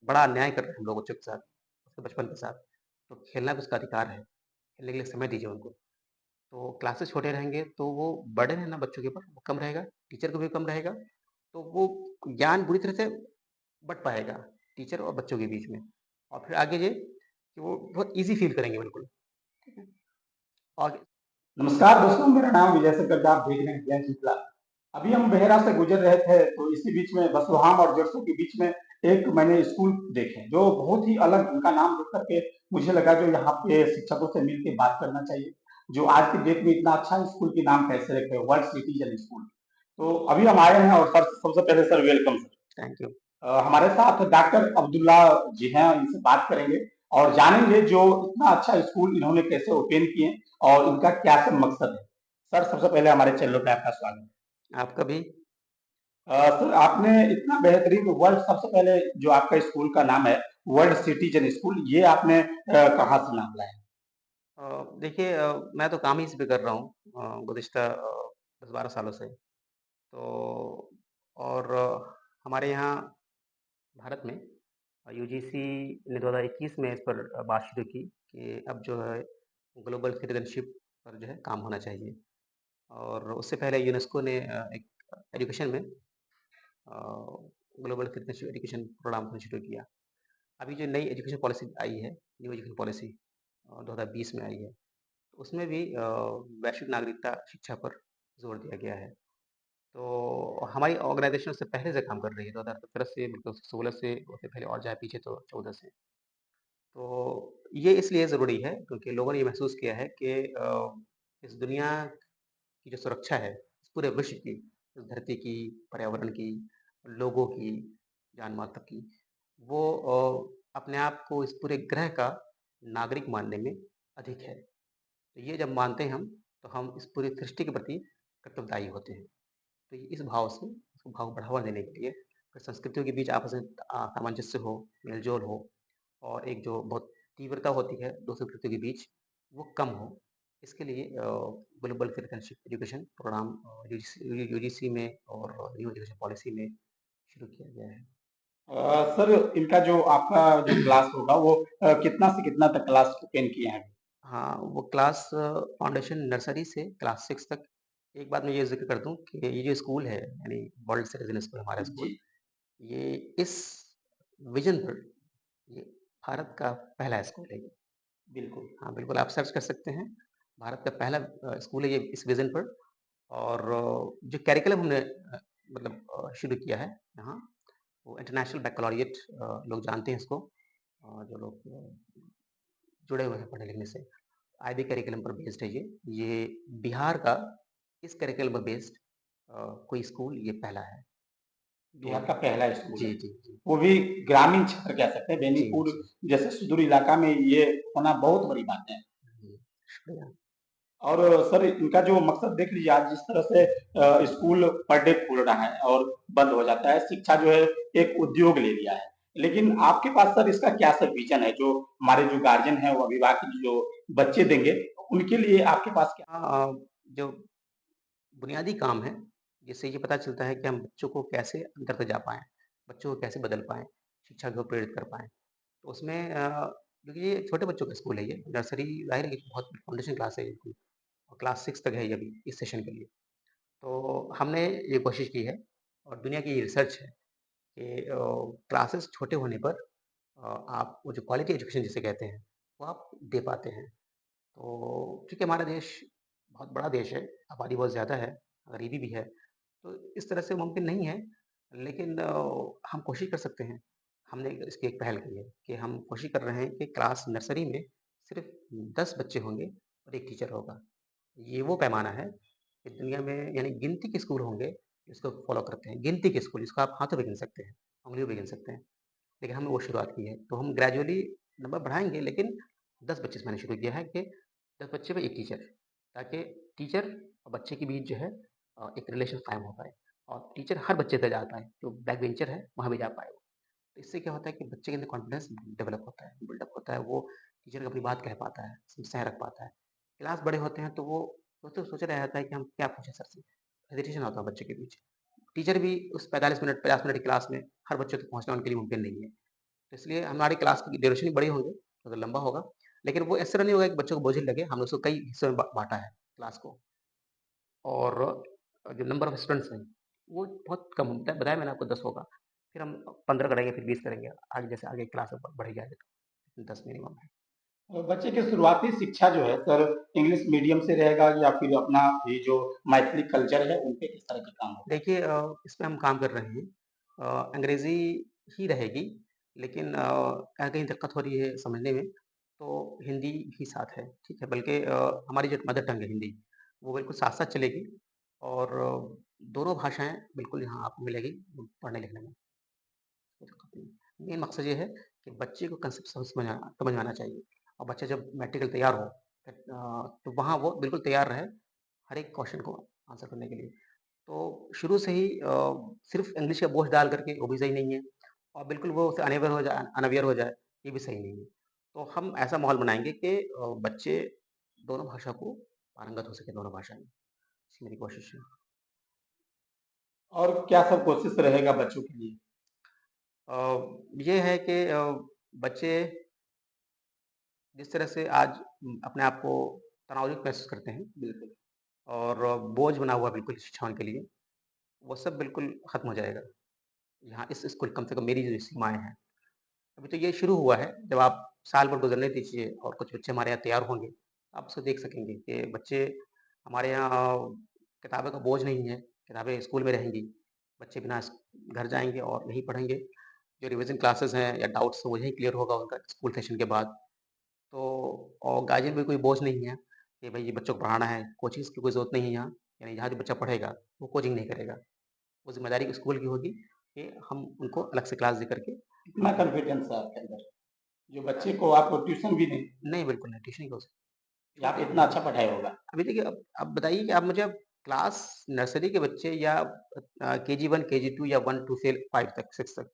बड़ा अन्याय कर रहे हैं हम लोग बच्चों के साथ, उसके बचपन के साथ। तो खेलना भी उसका अधिकार है, खेलने के लिए समय दीजिए उनको। तो क्लासेस छोटे रहेंगे तो वो बर्डन है ना बच्चों के ऊपर वो कम रहेगा, टीचर को भी कम रहेगा, तो वो ज्ञान बुरी तरह से बँट पाएगा टीचर और बच्चों के बीच में। और फिर आगे ये कि वो बहुत ईज़ी फ़ील करेंगे बिल्कुल, ठीक है? और नमस्कार दोस्तों, मेरा नाम विजय शंकर दा, आप देख रहे हैं ज्ञान श्रृंखला। अभी हम बेहरा से गुजर रहे थे तो इसी बीच में बसुहाम और जरसों के बीच में एक मैंने स्कूल देखे जो बहुत ही अलग, उनका नाम देख करके मुझे लगा जो यहाँ पे शिक्षकों से मिलकर बात करना चाहिए। जो आज की डेट में इतना अच्छा स्कूल के नाम कैसे रखे, वर्ल्ड सिटीजन स्कूल। तो अभी हम आए हैं और सर सबसे पहले sir welcome sir. Thank you. हमारे साथ डॉक्टर अब्दुल्ला जी हैं, इनसे बात करेंगे और जानेंगे जो इतना अच्छा स्कूल इन्होंने कैसे ओपन किए और इनका क्या सब मकसद है। सर सबसे पहले हमारे चैनल पे आपका स्वागत है। आपका भी। सर आपने इतना बेहतरीन वर्ल्ड, सबसे पहले जो आपका स्कूल का नाम है वर्ल्ड सिटीजन स्कूल, ये आपने कहाँ से नाम लाया? देखिए मैं तो काम ही इस पे कर रहा हूँ गुज़िश्ता 10-12 सालों से। तो और हमारे यहाँ भारत में यूजीसी ने 2021 में इस पर बात शुरू की कि अब जो है ग्लोबल सिटीज़नशिप पर जो है काम होना चाहिए। और उससे पहले यूनेस्को ने एक एजुकेशन में ग्लोबल सिटीज़नशिप एजुकेशन प्रोग्राम शुरू किया। अभी जो नई एजुकेशन पॉलिसी आई है, न्यू एजुकेशन पॉलिसी 2020 में आई है, तो उसमें भी वैश्विक नागरिकता शिक्षा पर ज़ोर दिया गया है। तो हमारी ऑर्गनाइज़ेशन उससे पहले से काम कर रही है, 2017 से मतलब 16 से, उससे पहले और जाए पीछे तो 14 से। तो ये इसलिए ज़रूरी है क्योंकि लोगों ने ये महसूस किया है कि इस दुनिया की जो सुरक्षा है, इस पूरे विश्व की, इस धरती की, पर्यावरण की, लोगों की, जान-माल तक की, वो अपने आप को इस पूरे ग्रह का नागरिक मानने में अधिक है। तो ये जब मानते हैं हम, तो हम इस पूरी सृष्टि के प्रति कर्तव्यदायी होते हैं। तो ये इस भाव से, इसको भाव को बढ़ावा देने के लिए, फिर संस्कृतियों के बीच आपस में सामंजस्य हो, मेल-जोल हो और एक जो बहुत तीव्रता होती है 2 संस्कृतियों के बीच, वो कम हो। इसके लिए global citizenship education programme UGC में और न्यू एजुकेशन पॉलिसी में शुरू किया गया है। सर इनका जो आपका जो क्लास होगा वो कितना से कितना तक क्लास ओपन किए हैं? हाँ, वो क्लास फाउंडेशन नर्सरी से क्लास 6 तक। एक बात मैं ये ज़िक्र कर दूँ कि ये जो स्कूल है, यानी वर्ल्ड सिटीज़न स्कूल हमारा जी। स्कूल, ये इस विज़न पर, ये भारत का पहला स्कूल है ये। बिल्कुल। हाँ, बिल्कुल आप सर्च कर सकते हैं। भारत का पहला स्कूल है ये इस विज़न पर। और जो करिकुलम हमने मतलब शुरू किया है यहाँ, वो इंटरनेशनल बैccalaureate लोग जानते हैं इसको। जो लोग जुड़े हुए हैं पढ़ने-लिखने से। आईबी करिकुलम पर बेस्ड है ये। ये बिहार का इस करिकुलम पर बेस्ड कोई स्कूल ये पहला है। तो बिहार का पहला स्कूल है। जी, जी, जी। वो भी ग्रामीण क्षेत्र कह सकते हैं, जी, बेनीपुर जी। जैसे सुदूर इलाका में ये होना बहुत बड़ी बात है। जी, शुक्रिया। और सर इनका जो मकसद देख लीजिए, आज जिस तरह से स्कूल पर डे खुल रहा है और बंद हो जाता है, शिक्षा जो है एक उद्योग ले लिया है। लेकिन आपके पास सर इसका क्या सर विजन है, जो हमारे जो गार्जियन है वो अभिभावक जो बच्चे देंगे, उनके लिए आपके पास क्या? जो बुनियादी काम है, जिससे ये पता चलता है कि हम बच्चों को कैसे अंदर तक जा पाएँ, बच्चों को कैसे बदल पाएँ, शिक्षा की ओर प्रेरित कर पाएँ। तो उसमें क्योंकि ये छोटे बच्चों का स्कूल है ये, नर्सरी ज़ाहिर है कि बहुत फाउंडेशन क्लास है ये कोई, और क्लास 6 तक है ये अभी इस सेशन के लिए। तो हमने ये कोशिश की है और दुनिया की ये रिसर्च है कि क्लासेस छोटे होने पर आप वो जो क्वालिटी एजुकेशन जिसे कहते हैं, वो आप दे पाते हैं। तो चूँकि हमारा देश बहुत बड़ा देश है, आबादी बहुत ज़्यादा है, गरीबी भी है, तो इस तरह से मुमकिन नहीं है, लेकिन हम कोशिश कर सकते हैं। हमने इसकी एक पहल की है कि हम कोशिश कर रहे हैं कि क्लास नर्सरी में सिर्फ़ 10 बच्चे होंगे और 1 टीचर होगा। ये वो पैमाना है कि दुनिया में यानी गिनती के स्कूल होंगे, इसको फ़ॉलो करते हैं। गिनती के स्कूल, जिसको आप हाथों पे गिन सकते हैं, उँगलियों पे गिन सकते हैं। लेकिन हमने वो शुरुआत की है, तो हम ग्रेजुअली नंबर बढ़ाएँगे, लेकिन 10 बच्चे से मैंने शुरू किया है कि 10 बच्चे पे 1 टीचर, ताकि टीचर और बच्चे के बीच जो है एक रिलेशन कायम हो पाए और टीचर हर बच्चे तक जा पाए, जो बैक बेंचर है, वहाँ भी जा पाए वो। तो इससे क्या होता है कि बच्चे के अंदर कॉन्फिडेंस डेवलप होता है, बिल्डअप होता है, वो टीचर को अपनी बात कह पाता है, समस्याएँ रख पाता है। क्लास बड़े होते हैं तो वो सोच रहा रहता है कि हम क्या पूछें सर से, हेजिटेशन होता है बच्चे के बीच। टीचर भी उस 45 मिनट 50 मिनट की क्लास में हर बच्चे तक पहुँचना उनके लिए मुमकिन नहीं है। तो इसलिए हमारी क्लास की ड्यूरेशन भी बड़ी होंगे, मतलब लंबा होगा, लेकिन वो इस तरह नहीं होगा कि बच्चों को बोझिल लगे, हमने उसको कई हिस्सों में बाँटा है क्लास को। और जो नंबर ऑफ स्टूडेंट्स हैं, वो बहुत कम होता है, बताया मैंने आपको 10 होगा, फिर हम 15 करेंगे, फिर 20 करेंगे, आगे जैसे आगे क्लास बढ़ी जाएगी तो 10 मिनिमम है। बच्चे की शुरुआती शिक्षा जो है सर इंग्लिश मीडियम से रहेगा या फिर अपना ये जो मैथिली कल्चर है उन पे किस तरह का काम होगा? देखिए इसमें हम काम कर रहे हैं अंग्रेज़ी ही रहेगी, लेकिन कहीं कहीं दिक्कत हो रही है समझने में, तो हिंदी भी साथ है, ठीक है? बल्कि हमारी जो मदर टंग है हिंदी, वो बिल्कुल साथ-साथ चलेगी और दोनों भाषाएँ बिल्कुल यहाँ आपको मिलेगी पढ़ने-लिखने में, कोई दिक्कत नहीं है। मेन मकसद ये है कि बच्चे को कांसेप्ट समझ में आना चाहिए और बच्चा जब मैट्रिकल तैयार हो, तो वहाँ वो बिल्कुल तैयार रहे, हर एक क्वेश्चन को आंसर करने के लिए। तो शुरू से ही सिर्फ़ इंग्लिश का बोझ डाल कर के वो भी सही नहीं है और बिल्कुल वो उससे अनअवेयर हो जाए, ये भी सही नहीं है। तो हम ऐसा माहौल बनाएँगे कि बच्चे दोनों भाषा को पारंगत हो सकें दोनों भाषा में, ऐसी मेरी कोशिश है। और क्या सब कोशिश रहेगा बच्चों के लिए? अ, ये है कि बच्चे जिस तरह से आज अपने आप को तनावयुक्त महसूस करते हैं बिल्कुल। और बोझ बना हुआ बिल्कुल शिक्षा उनके लिए, वो सब बिल्कुल खत्म हो जाएगा। यहाँ इस स्कूल कम से कम मेरी जो सीमाएँ हैं। अभी तो ये शुरू हुआ है, जब आप साल भर गुज़रने दीजिए और कुछ बच्चे हमारे यहाँ तैयार होंगे, आप उसको देख सकेंगे कि बच्चे हमारे यहाँ किताबों का बोझ नहीं है, किताबें स्कूल में रहेंगी, बच्चे बिना घर जाएँगे और यहीं पढ़ेंगे। जो रिवीज़न क्लासेस हैं या डाउट्स हैं, वहीं क्लियर होगा उनका स्कूल सेशन के बाद। तो और गार्जियन पे कोई बोझ नहीं है कि भई ये बच्चों को पढ़ाना है, कोचिंग्स की कोई ज़रूरत नहीं है यहाँ, यानी यहाँ जो बच्चा पढ़ेगा, वो कोचिंग नहीं करेगा। वो ज़िम्मेदारी स्कूल की होगी कि हम उनको अलग से क्लास दे करके कितना हम कॉन्फिडेंस है आपके अंदर? जो बच्चे को आप ट्यूशन भी दें नहीं, बिल्कुल नहीं, ट्यूशन नहीं हो सकती। या आप छोटे इतना अच्छा पढ़ाया होगा? अभी देखिए अब बताइए कि आप मुझे अब क्लास नर्सरी के बच्चे या केजी 1, केजी 2 या 1 टू से 5 तक, 6 तक,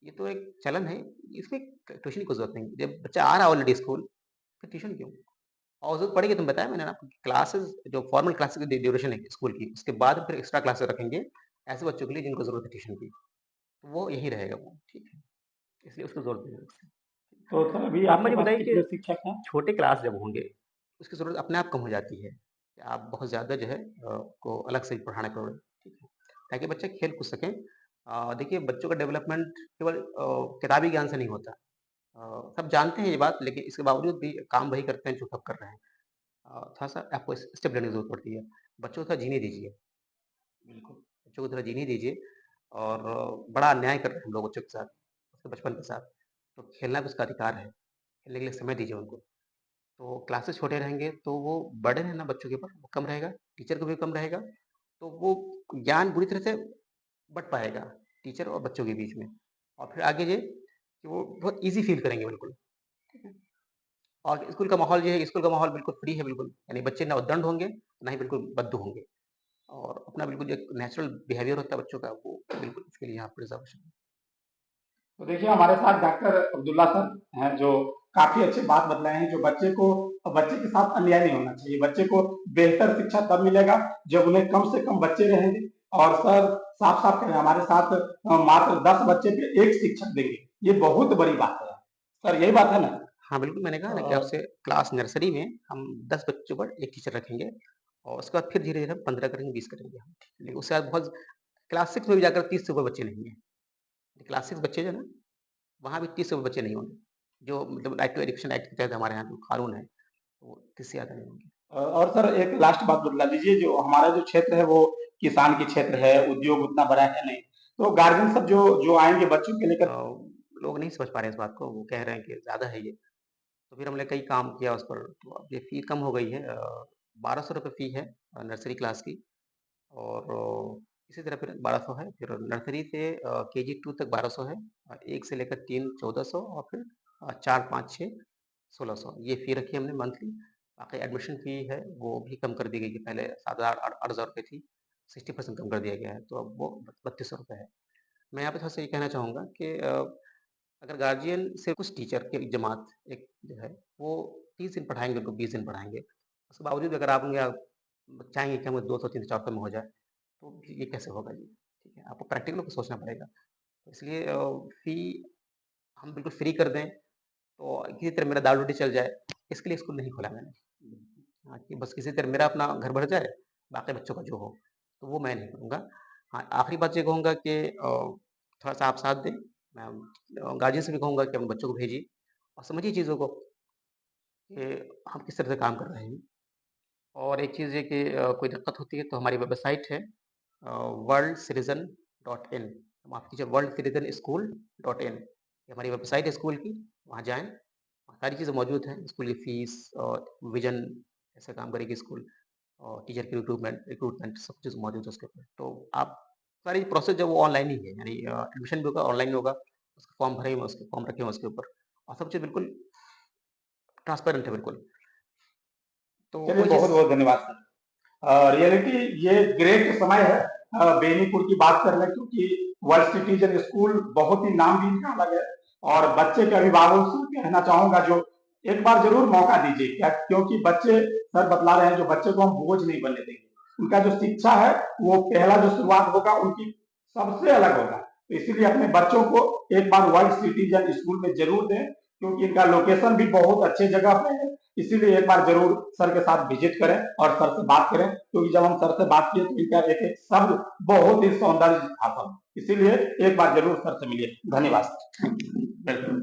ये तो एक चलन है, इसमें ट्यूशन की कोई ज़रूरत नहीं। जब बच्चा आ रहा है ऑलरेडी स्कूल, फिर ट्यूशन क्यों? और ज़रूरत पड़ेगी तो बताया मैंने आपको क्लासेस जो फॉर्मल क्लासेस की ड्यूरेशन है स्कूल की, उसके बाद फिर एक्स्ट्रा क्लासेस रखेंगे, ऐसे बच्चों के लिए जिनको ज़रूरत है ट्यूशन की, तो वो यही रहेगा वो, ठीक है? इसलिए उसको ज़रूरत नहीं है उससे। तो सर अभी आप आपके मुझे पास बताइए कि कितने शिक्षक हैं? छोटे क्लास जब होंगे, उसकी ज़रूरत अपने आप कम हो जाती है, कि आप बहुत ज़्यादा जो है को अलग से पढ़ाना पड़े, ठीक है? ताकि बच्चे खेल कूद सकें। देखिए बच्चों का डेवलपमेंट केवल किताबी ज्ञान से नहीं होता। सब जानते हैं ये बात लेकिन इसके बावजूद भी काम वही करते हैं जो सब कर रहे हैं। थोड़ा-सा आपको स्टेप लेने की ज़रूरत पड़ती है। बच्चों को थोड़ा जीने दीजिए, बिल्कुल, बच्चों को थोड़ा जीने दीजिए और बड़ा अन्याय कर रहे हैं हम लोग बच्चों के साथ, उसके बचपन के साथ। तो खेलना भी उसका अधिकार है, खेलने के लिए समय दीजिए उनको। तो क्लासेस छोटे रहेंगे तो वो बर्डन है ना बच्चों के ऊपर वो कम रहेगा, टीचर को भी कम रहेगा, तो वो ज्ञान बुरी तरह से बँट पाएगा टीचर और बच्चों के बीच में। और फिर आगे ये कि वो बहुत ईज़ी फ़ील करेंगे बिल्कुल, ठीक है? और स्कूल का माहौल ये है स्कूल का माहौल बिल्कुल फ्री है बिल्कुल, यानी बच्चे ना उद्दंड होंगे, ना ही बिल्कुल बद्दू होंगे और अपना बिल्कुल जो एक नेचुरल बिहेवियर होता है बच्चों का वो बिल्कुल उसके लिए यहाँ प्रिज़र्वेशन है। तो देखिए हमारे साथ डॉक्टर अब्दुल्ला सर हैं जो काफ़ी अच्छी बात बतलाए हैं, जो बच्चे के साथ अन्याय नहीं होना चाहिए। बच्चे को बेहतर शिक्षा तब मिलेगा जब उन्हें कम से कम बच्चे रहेंगे और सर साफ-साफ कहें हमारे साथ मात्र 10 बच्चे पे 1 शिक्षक देंगे। ये बहुत बड़ी बात है। सर यही बात है ना? हाँ, बिल्कुल मैंने कहा ना कि अ, आपसे क्लास नर्सरी में हम 10 बच्चों पर 1 टीचर रखेंगे और उसके बाद फिर धीरे-धीरे हम 15 करेंगे, 20 करेंगे हम। लेकिन उसके बाद बहुत क्लास 6 में भी जाकर 30 से ऊपर बच्चे नहीं हैं। क्लास 6 बच्चे जो है ना, वहाँ भी 30 से ऊपर बच्चे नहीं होंगे। जो मतलब राइट टू एजुकेशन एक्ट के तहत हमारे यहाँ जो कानून है, वो 30 से ज़्यादा नहीं होंगे। और सर एक लास्ट बात बतला दीजिए जो हमारा जो क्षेत्र है वो किसान की क्षेत्र है, उद्योग उतना बड़ा है नहीं। तो गार्जियन सब जो जो आएँगे बच्चों को लेकर लोग नहीं समझ पा रहे हैं इस बात को, वो कह रहे हैं कि ज़्यादा है ये। तो फिर हमने कई काम किया उस पर, तो अब ये फ़ी कम हो गई है ₹1200 फ़ी है नर्सरी क्लास की और इसी तरह फिर 1200 है, फिर नर्सरी से केजी 2 तक 1200 है 1 से लेकर 3 1400 और फिर 4, 5, 6 1600 ये फ़ी रखी है हमने मंथली। बाकी एडमिशन फ़ी है, वो भी कम कर दी गई है, पहले 7,000 8,000 रुपए थी, 60% कम कर दिया गया है, तो अब वो ₹3200 है। मैं यहाँ पे थोड़ा-सा ये कहना चाहूँगा कि अगर गार्जियन से कुछ टीचर की एक जमात एक जो है, वो 30 दिन पढ़ाएँगे, उनको 20 दिन पढ़ाएँगे। उसके बावजूद अगर आप उनके चाहेंगे कि हमें 200, 300, 400 में हो जाए, तो ये कैसे होगा जी? ठीक है, आपको प्रैक्टिकल होके सोचना पड़ेगा। तो इसलिए फ़ी हम बिल्कुल फ्री कर दें, तो किसी तरह मेरा दाल-रोटी चल जाए, इसके लिए स्कूल नहीं खोला मैंने। हाँ, कि बस किसी तरह मेरा अपना घर भर जाए, बाकी बच्चों का जो हो, तो वो मैं नहीं करूँगा। हाँ, आखिरी बात ये कहूँगा कि थोड़ा-सा आप साथ दें। मैं गार्जियन से भी कहूँगा कि अपने बच्चों को भेजिए और समझिए चीज़ों को कि हम किस तरह से काम कर रहे हैं। और एक चीज़ ये कि कोई दिक्कत होती है तो हमारी वेबसाइट है worldcitizen.in, माफ़ कीजिए worldcitizenschool.in, ये हमारी वेबसाइट है स्कूल की, वहाँ जाएँ, सारी चीज़ें मौजूद हैं, स्कूल की फ़ीस और विज़न कैसे काम करेगी स्कूल और टीचर की रिक्रूटमेंट सब चीज़ मौजूद है उसके ऊपर। तो आप सारी प्रोसेस जो है वो ऑनलाइन ही है, यानी एडमिशन भी होगा, ऑनलाइन होगा, उसके फॉर्म भरे हुए हैं, उसके फॉर्म रखे हुए हैं उसके ऊपर और सब चीज़ बिल्कुल ट्रांसपेरेंट है बिल्कुल। तो चलिए कोई चीज़ बहुत-बहुत धन्यवाद सर। रियलिटी ये ग्रेट समय है बेनीपुर की बात कर लें, क्योंकि वर्ल्ड सिटीजन स्कूल बहुत ही नाम भी इनका अलग है। और बच्चे के अभिभावकों से कहना चाहूंगा जो एक बार जरूर मौका दीजिए, क्या क्योंकि बच्चे सर बतला रहे हैं जो बच्चे को हम बोझ नहीं बनने देंगे। उनका जो शिक्षा है वो पहला जो शुरुआत होगा उनकी सबसे अलग होगा, तो इसीलिए अपने बच्चों को एक बार वर्ल्ड सिटीजन स्कूल में जरूर दें, क्योंकि इनका लोकेशन भी बहुत अच्छे जगह पे है। इसीलिए एक बार जरूर सर के साथ विजिट करें और सर से बात करें, क्योंकि जब हम सर से बात किए तो इनका एक एक शब्द बहुत ही सौंदर्य था सर। इसीलिए एक बार जरूर सर से मिलिए। धन्यवाद। बिल्कुल।